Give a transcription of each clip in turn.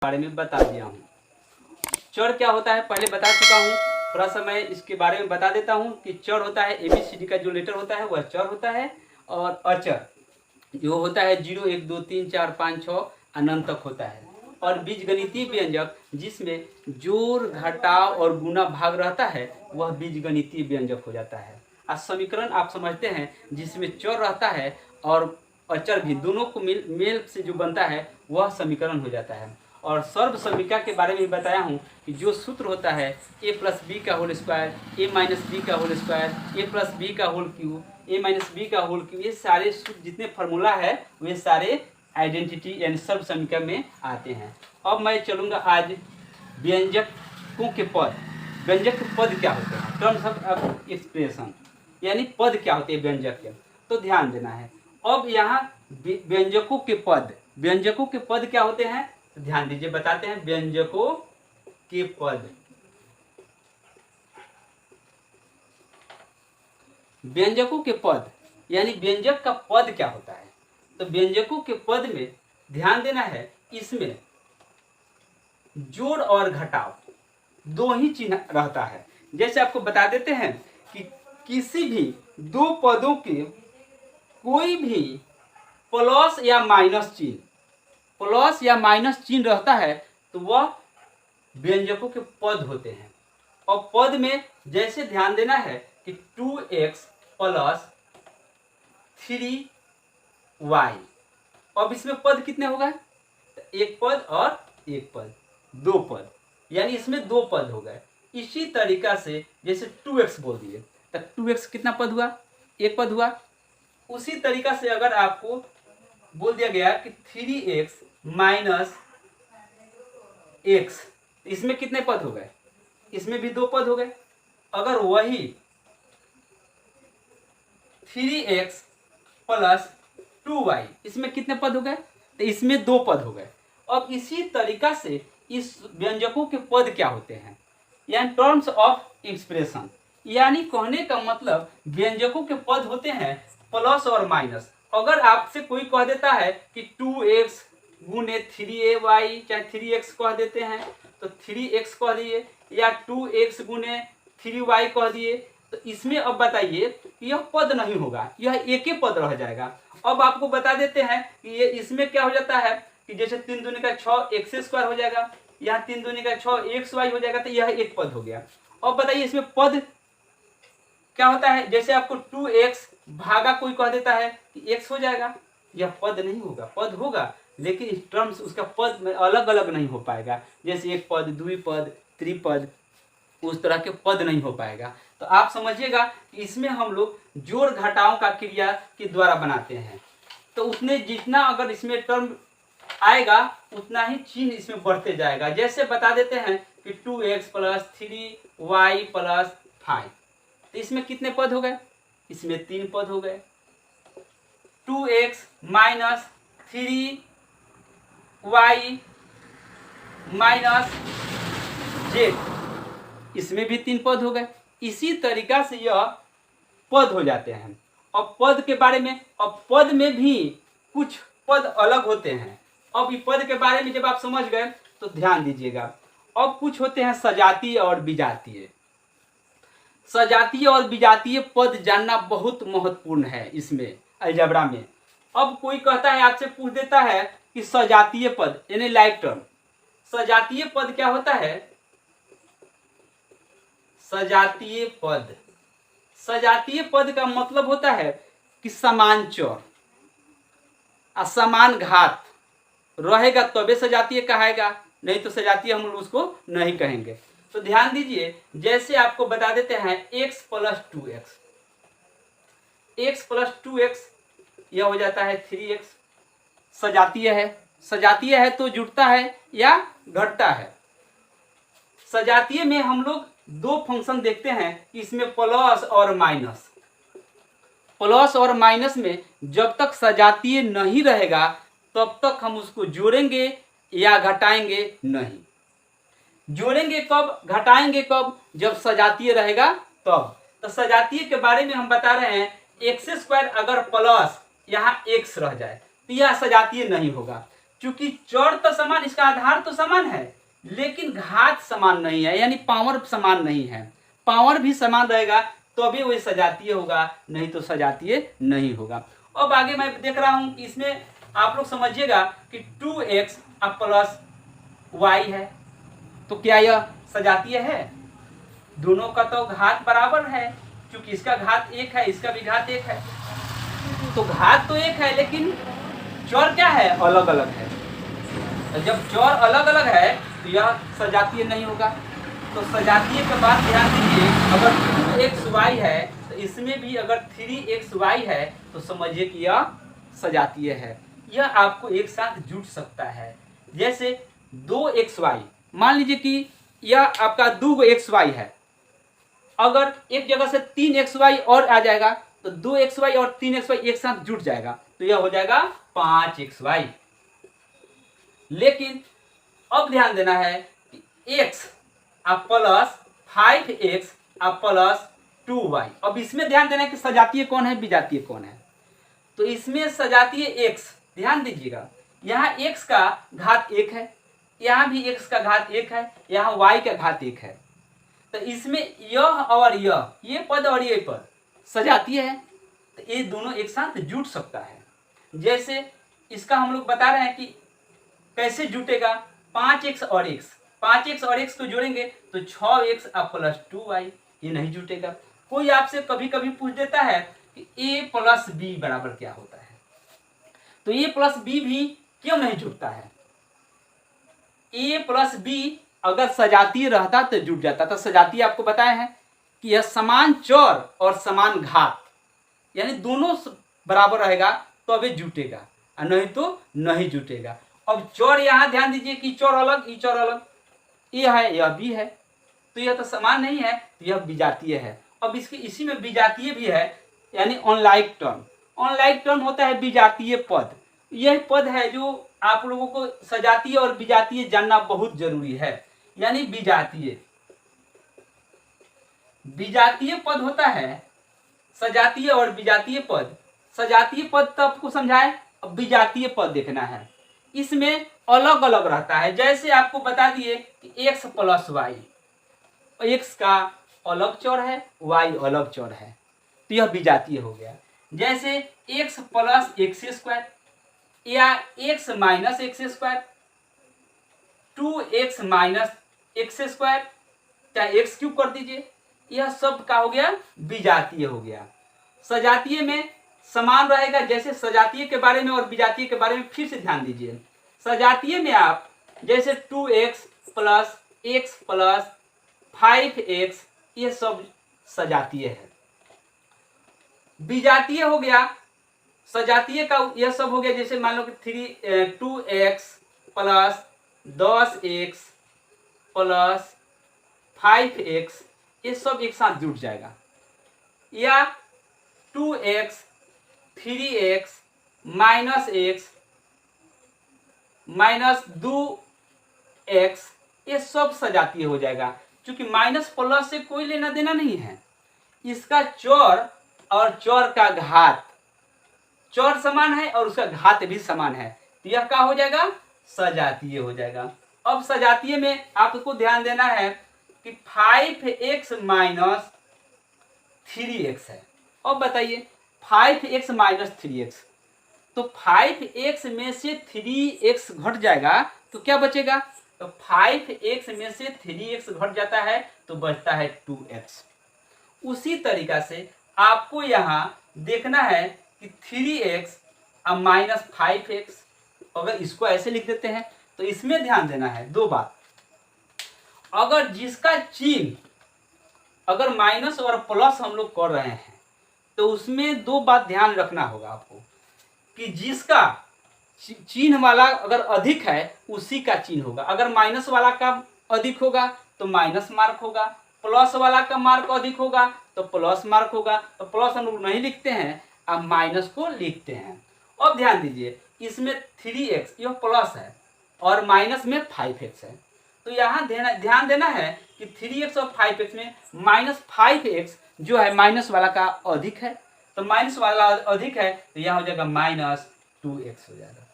बारे में बता दिया हूँ। चर क्या होता है पहले बता चुका हूँ, थोड़ा सा मैं इसके बारे में बता देता हूँ कि चर होता है ABCD का जो लेटर होता है वह चर होता है, और अचर जो होता है 0 1 2 3 4 5 6 अनंत तक होता है, और बीजगणितीय व्यंजक जिसमें जोड़ घटाव और गुना भाग रहता है वह बीजगणितीय व्यंजक हो जाता है। आज समीकरण आप समझते हैं जिसमें चर रहता है और अचर भी, दोनों को मेल से जो बनता है वह समीकरण हो जाता है। और सर्व समीकरण के बारे में बताया हूँ कि जो सूत्र होता है a + b का होल स्क्वायर, a - b का होल स्क्वायर, a + b का होल क्यूब, a - b का होल क्यूब, ये सारे सूत्र जितने फार्मूला है वे सारे आइडेंटिटी यानी सर्व समीकरण में आते हैं। अब मैं चलूँगा आज व्यंजकों के पद। व्यंजक के पद क्या होते हैं, टर्म्स ऑफ एक्सप्रेशन, यानी पद क्या होते हैं व्यंजक के, तो ध्यान देना है। अब यहाँ व्यंजकों के पद, व्यंजकों के पद क्या होते हैं तो ध्यान दीजिए, बताते हैं व्यंजकों के पद। व्यंजकों के पद यानी व्यंजक का पद क्या होता है, तो व्यंजकों के पद में ध्यान देना है, इसमें जोड़ और घटाव दो ही चिन्ह रहता है। जैसे आपको बता देते हैं कि किसी भी दो पदों के कोई भी प्लस या माइनस चिन्ह, प्लस या माइनस चिन्ह रहता है तो वह व्यंजकों के पद होते हैं। और पद में जैसे ध्यान देना है कि 2x + 3y, अब इसमें पद कितने हो गए, एक पद और एक पद, दो पद, यानी इसमें दो पद हो गए। इसी तरीका से जैसे 2x बोल दिए तो 2x कितना पद हुआ, एक पद हुआ। उसी तरीका से अगर आपको बोल दिया गया कि 3x - x, इसमें कितने पद हो गए, इसमें भी दो पद हो गए। अगर वही 3x + 2y, इसमें कितने पद हो गए, तो इसमें दो पद हो गए। अब इसी तरीका से इस व्यंजकों के पद क्या होते हैं, यानी टर्म्स ऑफ एक्सप्रेशन, यानी कहने का मतलब व्यंजकों के पद होते हैं प्लस और माइनस। अगर आपसे कोई कह देता है कि 2x गुने 3ay, चाहे 3x कह देते हैं तो 3x कह दिए, या 2x गुने 3y कह दिए, तो इसमें अब बताइए यह पद नहीं होगा, यह एक ही पद रह जाएगा। अब आपको बता देते हैं कि ये इसमें क्या हो जाता है कि जैसे 3 दूनी का 6 x² हो जाएगा, यहाँ 3 दूनी का 6 xy हो जाएगा, तो यह एक पद हो गया। अब बताइए इसमें पद क्या होता है, जैसे आपको 2x भागा कोई कह देता है कि x हो जाएगा, यह पद नहीं होगा, पद होगा लेकिन इस टर्म्स उसका पद में अलग अलग नहीं हो पाएगा, जैसे एक पद, द्विपद, त्रिपद, उस तरह के पद नहीं हो पाएगा। तो आप समझिएगा कि इसमें हम लोग जोड़ घटाव का क्रिया के द्वारा बनाते हैं, तो उतने जितना अगर इसमें टर्म आएगा उतना ही चिन्ह इसमें बढ़ते जाएगा। जैसे बता देते हैं कि 2x + 3y + 5, तो इसमें कितने पद हो गए, इसमें 3 पद हो गए। 2x - 3y - z, इसमें भी 3 पद हो गए। इसी तरीका से यह पद हो जाते हैं। अब पद के बारे में, अब पद में भी कुछ पद अलग होते हैं। अब इस पद के बारे में जब आप समझ गए तो ध्यान दीजिएगा। अब कुछ होते हैं सजातीय और विजातीय। सजातीय और विजातीय पद जानना बहुत महत्वपूर्ण है इसमें अलजेब्रा में। अब कोई कहता है, आपसे पूछ देता है कि सजातीय पद यानी लाइक टर्म, सजातीय पद क्या होता है, सजातीय पद, सजातीय पद का मतलब होता है कि समान चर, समान घात रहेगा तबे सजातीय कहेगा, नहीं तो सजातीय हम उसको नहीं कहेंगे। तो ध्यान दीजिए, जैसे आपको बता देते हैं x + 2x, x + 2x यह हो जाता है 3x, सजातीय है। सजातीय है तो जुड़ता है या घटता है। सजातीय में हम लोग दो फंक्शन देखते हैं, इसमें प्लस और माइनस। प्लस और माइनस में जब तक सजातीय नहीं रहेगा तब तक हम उसको जोड़ेंगे या घटाएंगे नहीं। जोड़ेंगे कब, घटाएंगे कब, जब सजातीय रहेगा तब। तो सजातीय के बारे में हम बता रहे हैं, x² अगर प्लस यहाँ x रह जाए तो यह सजातीय नहीं होगा। चूंकि चर तो समान, इसका आधार तो समान है लेकिन घात समान नहीं है, यानी पावर समान नहीं है। पावर भी समान रहेगा तो अभी वही सजातीय होगा, नहीं तो सजातीय नहीं होगा। अब आगे मैं देख रहा हूं कि इसमें आप लोग समझिएगा कि 2x प्लस y है, तो क्या यह सजातीय है? दोनों का तो घात बराबर है, क्योंकि इसका घात 1 है, इसका भी घात 1 है, तो घात तो 1 है लेकिन चर क्या है? अलग अलग है। तो जब चर अलग अलग है तो यह सजातीय नहीं होगा। तो सजातीय के बाद ध्यान दीजिए, अगर 2xy है तो इसमें भी अगर 3xy है तो समझिए कि यह सजातीय है। यह आपको एक साथ जुट सकता है। जैसे 2xy, मान लीजिए कि यह आपका 2xy है, अगर एक जगह से 3xy और आ जाएगा तो 2xy और 3xy एक साथ जुट जाएगा तो यह हो जाएगा 5xy। लेकिन अब ध्यान देना है कि x plus 5x plus 2y। अब इसमें ध्यान देना है कि सजातीय कौन है, विजातीय कौन है। तो इसमें सजातीय x, ध्यान दीजिएगा, यहाँ x का घात 1 है, यहाँ भी x का घात 1 है, यहाँ y का घात 1 है। तो इसमें यह और यह, ये पद और ये पद सजातीय है, तो ये दोनों एक साथ जुट सकता है। जैसे इसका हम लोग बता रहे हैं कि कैसे जुटेगा, 5x और x, 5x और x को जोड़ेंगे तो 6x प्लस 2y, ये नहीं जुटेगा। कोई आपसे कभी कभी पूछ देता है कि a प्लस b बराबर क्या होता है, तो a प्लस b भी क्यों नहीं जुटता है? a प्लस b अगर सजातीय रहता तो जुट जाता। तो सजातीय आपको बताए हैं कि यह समान चर और समान घात, यानी दोनों बराबर रहेगा तो अभी जुटेगा, और नहीं तो नहीं जुटेगा। अब चर यहाँ ध्यान दीजिए कि चर अलग, ई चर अलग, ये है यह भी है, तो यह तो समान नहीं है, तो यह विजातीय है। अब इसके इसी में विजातीय भी है, यानी अनलाइक टर्म। अनलाइक टर्म होता है विजातीय पद। यह पद है जो आप लोगों को सजातीय और विजातीय जानना बहुत जरूरी है। यानी विजातीय, विजातीय पद होता है, सजातीय और विजातीय पद। सजातीय पद तो आपको समझाए, अब विजातीय पद देखना है, इसमें अलग अलग रहता है। जैसे आपको बता दिए कि x प्लस वाई, x का अलग चर है, y अलग चर है, तो यह विजातीय हो गया। जैसे x प्लस एक्स स्क्वायर या x minus x square, 2x minus x square, चाहे x क्यूब कर दीजिए, यह सब का हो गया विजातीय हो गया। सजातीय में समान रहेगा। जैसे सजातीय के बारे में और विजातीय के बारे में फिर से ध्यान दीजिए। सजातीय में आप जैसे 2x plus x plus 5x, ये सब सजातीय है। विजातीय हो गया, सजातीय का यह सब हो गया, जैसे मान लो कि 2x plus 10x plus 5x, ये सब एक साथ जुट जाएगा। या 2x 3x minus x minus 2x, ये सब सजातीय हो जाएगा। क्योंकि माइनस प्लस से कोई लेना देना नहीं है, इसका चर और चर का घात, चर समान है और उसका घात भी समान है, तो यह क्या हो जाएगा? सजातीय हो जाएगा। अब सजातीय में आपको ध्यान देना है कि 5x माइनस 3x है। अब बताइए 5x माइनस 3x, तो 5x में से 3x घट जाएगा तो क्या बचेगा? तो 5x में से 3x घट जाता है तो बचता है 2x। उसी तरीका से आपको यहाँ देखना है कि 3x और माइनस 5x, अगर इसको ऐसे लिख देते हैं तो इसमें ध्यान देना है दो बात। अगर जिसका चिन्ह अगर माइनस और प्लस हम लोग कर रहे हैं तो उसमें दो बात ध्यान रखना होगा आपको कि जिसका चिन्ह वाला अगर अधिक है उसी का चिन्ह होगा। अगर माइनस वाला का अधिक होगा तो माइनस मार्क होगा, प्लस वाला का मार्क अधिक होगा तो प्लस मार्क होगा। तो प्लस हम लोग नहीं लिखते हैं, अब माइनस को लिखते हैं। अब ध्यान दीजिए, इसमें 3x यह प्लस है और माइनस में 5x है, तो यहाँ ध्यान देना है कि 3x और 5x में माइनस 5x जो है माइनस वाला का अधिक है, तो माइनस वाला अधिक है तो यहाँ हो जाएगा माइनस 2x हो जाएगा।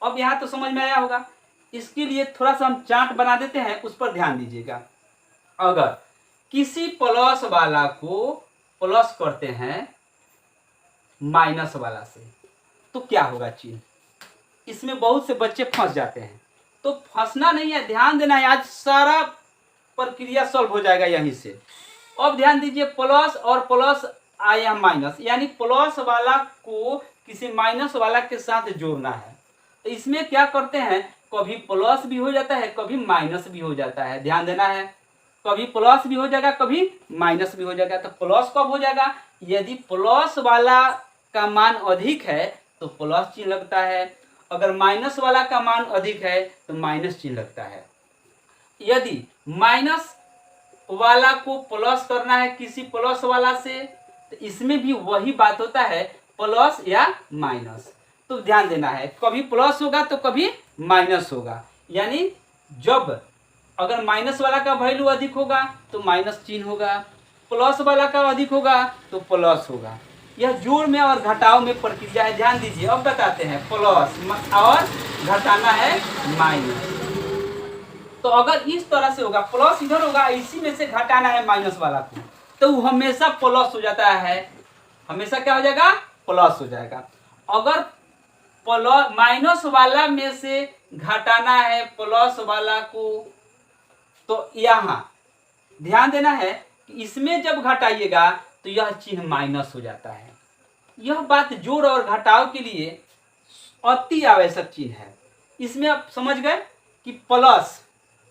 अब यहाँ तो समझ में आया होगा। इसके लिए थोड़ा सा हम चार्ट बना देते हैं, उस पर ध्यान दीजिएगा। अगर किसी प्लस वाला को प्लस करते हैं माइनस वाला से तो क्या होगा चिन्ह। इसमें बहुत से बच्चे फंस जाते हैं, तो फंसना नहीं है, ध्यान देना है। आज सारा प्रक्रिया सॉल्व हो जाएगा यहीं से। अब ध्यान दीजिए, प्लस और प्लस आया माइनस, यानी प्लस वाला को किसी माइनस वाला के साथ जोड़ना है। तो इसमें क्या करते हैं, कभी प्लस भी हो जाता है, कभी माइनस भी हो जाता है। ध्यान देना है, कभी प्लस भी हो जाएगा, कभी माइनस भी हो जाएगा। तो प्लस कब हो जाएगा, यदि प्लस वाला का मान अधिक है तो प्लस चिन्ह लगता है, अगर माइनस वाला का मान अधिक है तो माइनस चिन्ह लगता है। यदि माइनस वाला को प्लस करना है किसी प्लस वाला से, तो इसमें भी वही बात होता है, प्लस या माइनस। तो ध्यान देना है, कभी प्लस होगा तो कभी माइनस होगा। यानी जब अगर माइनस वाला का वैल्यू अधिक होगा तो माइनस चिन्ह होगा, प्लस वाला का अधिक होगा तो प्लस होगा। यह जोड़ में और घटाव में प्रक्रिया है। ध्यान दीजिए, अब बताते हैं, प्लस और घटाना है माइनस। तो अगर इस तरह से होगा, प्लस इधर होगा, इसी में से घटाना है माइनस वाला को, तो वो हमेशा प्लस हो जाता है। हमेशा क्या हो जाएगा, प्लस हो जाएगा। अगर प्लस माइनस वाला में से घटाना है प्लस वाला को, तो यहाँ ध्यान देना है कि इसमें जब घटाइएगा तो यह चिन्ह माइनस हो जाता है। यह बात जोड़ और घटाव के लिए अति आवश्यक चिन्ह है। इसमें आप समझ गए कि प्लस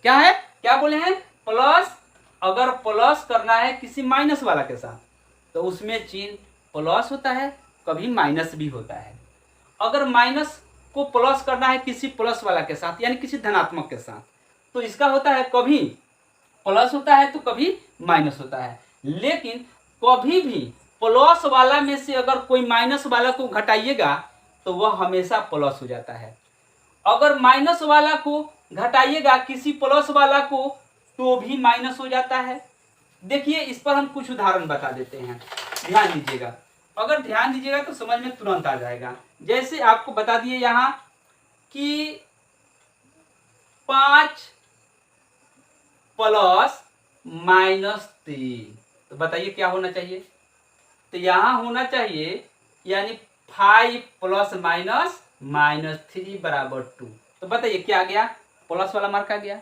क्या है, क्या बोले हैं, प्लस। अगर प्लस करना है किसी माइनस वाला के साथ तो उसमें चिन्ह प्लस होता है, कभी माइनस भी होता है। अगर माइनस को प्लस करना है किसी प्लस वाला के साथ, यानी किसी धनात्मक के साथ, तो इसका होता है कभी प्लस होता है तो कभी माइनस होता है। लेकिन कभी भी प्लस वाला में से अगर कोई माइनस वाला को घटाइएगा तो वह हमेशा प्लस हो जाता है। अगर माइनस वाला को घटाइएगा किसी प्लस वाला को तो भी माइनस हो जाता है। देखिए, इस पर हम कुछ उदाहरण बता देते हैं, ध्यान दीजिएगा। अगर ध्यान दीजिएगा तो समझ में तुरंत आ जाएगा। जैसे आपको बता दिए यहाँ कि 5 प्लस -3, तो बताइए क्या होना चाहिए। तो यहाँ होना चाहिए, यानी 5 प्लस -3 बराबर 2। तो बताइए क्या आ गया, प्लस वाला मार्क आ गया।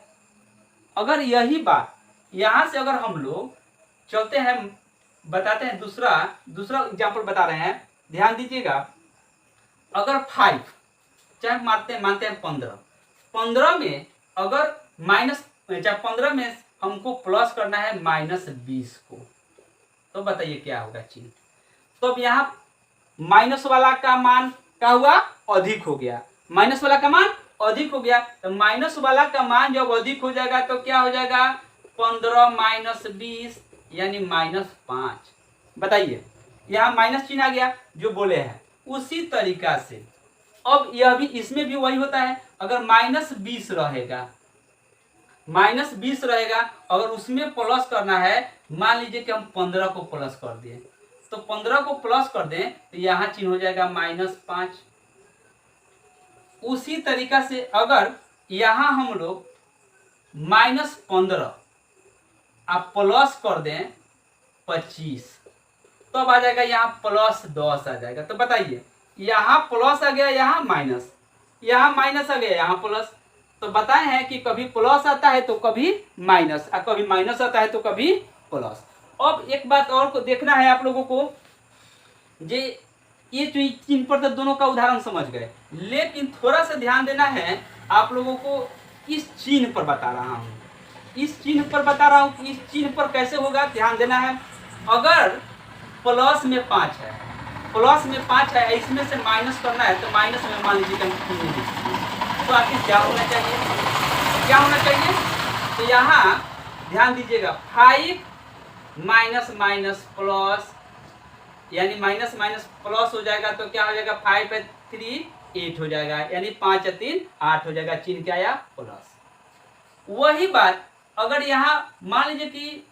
अगर यही बात यहाँ से अगर हम लोग चलते हैं, बताते हैं, दूसरा एग्जाम्पल बता रहे हैं, ध्यान दीजिएगा। अगर 5 चाहे मानते हैं 15 में अगर चाहे 15 में हमको प्लस करना है -20 को, तो बताइए क्या होगा चिन्ह। तो अब यहाँ माइनस वाला का मान क्या हुआ, अधिक हो गया। माइनस वाला का मान अधिक हो गया, तो माइनस वाला का मान जब अधिक हो जाएगा तो क्या हो जाएगा, 15 - 20 यानी -5। बताइए, यहाँ माइनस चिन्ह आ गया जो बोले हैं। उसी तरीका से अब यह भी, इसमें भी वही होता है। अगर -20 रहेगा, -20 रहेगा, अगर उसमें प्लस करना है, मान लीजिए कि हम 15 को प्लस कर दें, तो 15 को प्लस कर दें तो यहाँ चिन्ह हो जाएगा -5। उसी तरीका से अगर यहाँ हम लोग -15 आप प्लस कर दें 25, तो अब आ जाएगा यहाँ +10 आ जाएगा। तो बताइए, यहाँ प्लस आ गया, यहाँ माइनस, यहाँ माइनस आ गया, यहाँ प्लस। तो बताए हैं कि कभी प्लस आता है तो कभी माइनस, और कभी माइनस आता है तो कभी प्लस। अब एक बात और को देखना है आप लोगों को, ये जो चिन्ह पर तो दोनों का उदाहरण समझ गए, लेकिन थोड़ा सा ध्यान देना है आप लोगों को। इस चिन्ह पर बता रहा हूँ, इस चिन्ह पर बता रहा हूँ कि इस चिन्ह पर कैसे होगा, ध्यान देना है। अगर प्लस में 5 है, इसमें से माइनस करना है, तो माइनस में मान लीजिए तो आखिर क्या होना चाहिए, तो यहाँ ध्यान दीजिएगा, 5 माइनस प्लस, यानी माइनस प्लस हो जाएगा, तो क्या हो जाएगा, 5 × 3 8 हो जाएगा, यानी 5 × 3 8 हो जाएगा। चिन्ह क्या आया, प्लस। वही बात अगर यहाँ मान लीजिए कि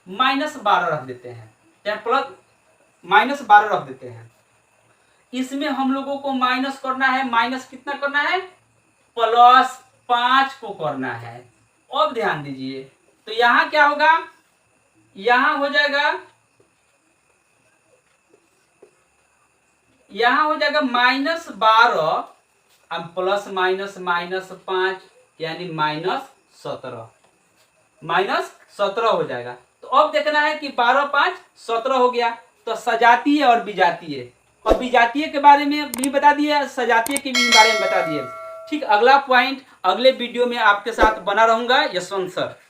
-12 रख देते हैं, या प्लस -12 रख देते हैं, इसमें हम लोगों को माइनस करना है, माइनस कितना करना है, +5 को करना है। अब ध्यान दीजिए, तो यहां क्या होगा, यहां हो जाएगा -12 अब प्लस माइनस -5 यानी -17 हो जाएगा। तो अब देखना है कि 12 5 17 हो गया, तो सजातीय और विजातीय, और विजातीय के बारे में भी बता दिए, सजातीय के भी बारे में बता दिए। ठीक, अगला पॉइंट अगले वीडियो में आपके साथ बना रहूंगा। यशवंत सर।